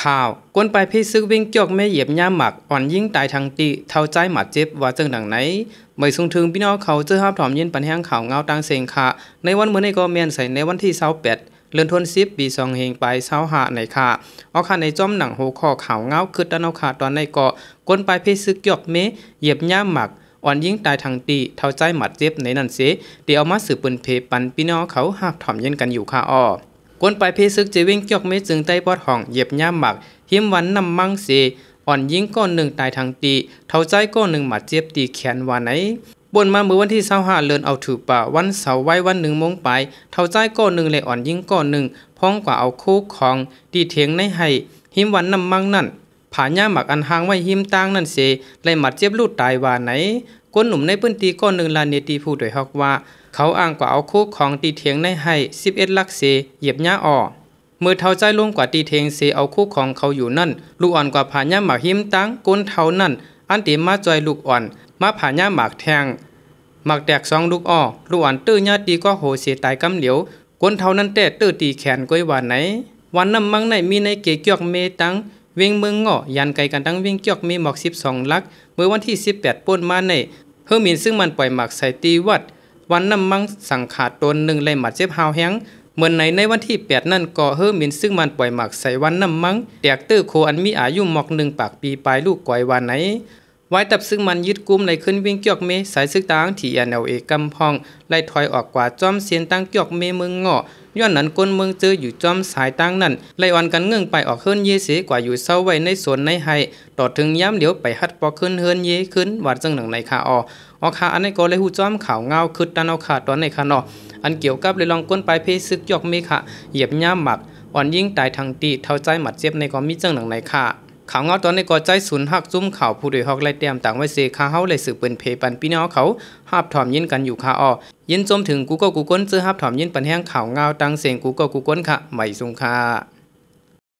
ข่าวก้นไปพี่ซึกวิ่งจอกแม่เหยียบย่าหมักอ่อนยิ่งตายทางตีเท่าใจหมัดเจ็บว่าจังดังไหนเมื่อส่งถึงพี่น้องเขาเจอห้ามถอมเย็นปันแห้งข่าวเงาตังเสงค่ะในวันเมื่อในก็เมียนใส่ในวันที่28เดือนธันวาคมปี2เฮงไป25ในค่ะเอาค่ะในจอมหนังโหคอข่าวเงาคือตะนเอาค่ะตอนในเกาะก้นไปพี่ซึกจอกแม่เหยียบย่าหมักอ่อนยิ่งตายทางตีเท่าใจหมัดเจ็บในนั่นเสเดี๋ยวเอามาสืบปืนเพปันพี่น้องเขาห้ามถอมเย็นกันอยู่ค่ะอ้อกวนไปเพซึกจะวิ่งจอกเมจึงใต้ปอดห้องเหยียบย่ามหมักหิมวันนำมังเสอ่อนยิงก้อนหนึ่งตายทางตีเท่าใจก้อนหนึ่งหมัดเจ็บตีแขนว่าไหนบนมาเมื่อวันที่25เดือนเอาถือป่าวันเสาร์ไว้วัน1 โมงไปเท่าใจก้อนหนึ่งเลยอ่อนยิงก้อนหนึ่งพ้องกว่าเอาคู่ของตีเถียงในให้หิมวันนำมังนั่นผาย่าหมักอันหางไว้หิมต่างนั่นเสเลยหมัดเจ็บลูดตายว่าไหนก้นหนุ่มในพื้นที่ก้อนหนึ่งลานเนตีผู้โดยฮอกว่าเขาอ้างกว่าเอาคู่ของตีเถียงในให้11ลักเสเหยียบย่าอ่อเมื่อเท่าใจลงกว่าตีเถียงเสเอาคู่ของเขาอยู่นั่นลูกอ่อนกว่าผาย่าหมากหิมตั้งก้นเท่านั่นอันตีมาจอยลูกอ่อนมาผาย่าหมากแทงหมากแตก2ลูกอ่อลูกอ่อนตื้อญาตีก็โหเสตายกำเหลียวก้นเท่านั้นแต่ตื้อตีแขนก้อยว่าไหนวันน้ำมังในมีในเกจอกเมตังเวงเมืองเงาะยันไกกันตั้งเวงจอกเมหมอก12ลักเมื่อวันที่18ป่นมาในเฮอมินซึ่งมันปล่อยหมากใส่ตีวัดวันน้ำมังสังขาดตนหนึ่งเลยหมัดเจ็บหาวแห้งเหมือนในวันที่8นั่นก่อเฮอมินซึ่งมันปล่อยหมากใส่วันน้ำมังแตกตื้อโคอันมีอายุหมอก1 ปากปีปลายลูกก่อยวันไหนไว้ตับซึ่งมันยึดกุมในขึ้นวิ่งเกี่ยวเมสายซึกตางที่NLAกำพองไล่ถอยออกกว่าจอมเสียนตั้งเกี่ยวเมเมืองเงาะย้อนนั้นก้นเมืองเจออยู่จอมสายตั้งนั่นไล่อ่อนกันเงื่องไปออกขึ้นเยเสกว่าอยู่เศร้าไว้ในสวนในไฮต่อถึงย้ำเดี๋ยวไปฮัดปอขึ้นเฮินเยขึ้นวัดจังหนังในคาออคาอันในก็เลยหูจอมข่าวเงาคึดตันเอาขาตอนในคาเนาะอันเกี่ยวกับเลยลองก้นไปเพซึกยอกเมค่ะเหยียบย่ามหมักอ่อนยิ่งตายทางตีเท่าใจหมัดเจ็บในก็มีจังหนังในคาข่าวเงาตอนในก็ใจศูนย์หักจุ้มข่าวผู้โดยฮอกไล่เตรียมต่างไว้เสคาเฮาเลยสืบเปิ้นเพปันพี่น้องเขาหาบถอมยินกันอยู่คายินจมถึงกูก็กูก้นเจอหาบถอมยินปันแห้งข่าวเงาตังเสียงกูก็กูก้นค่ะไม่สุงคา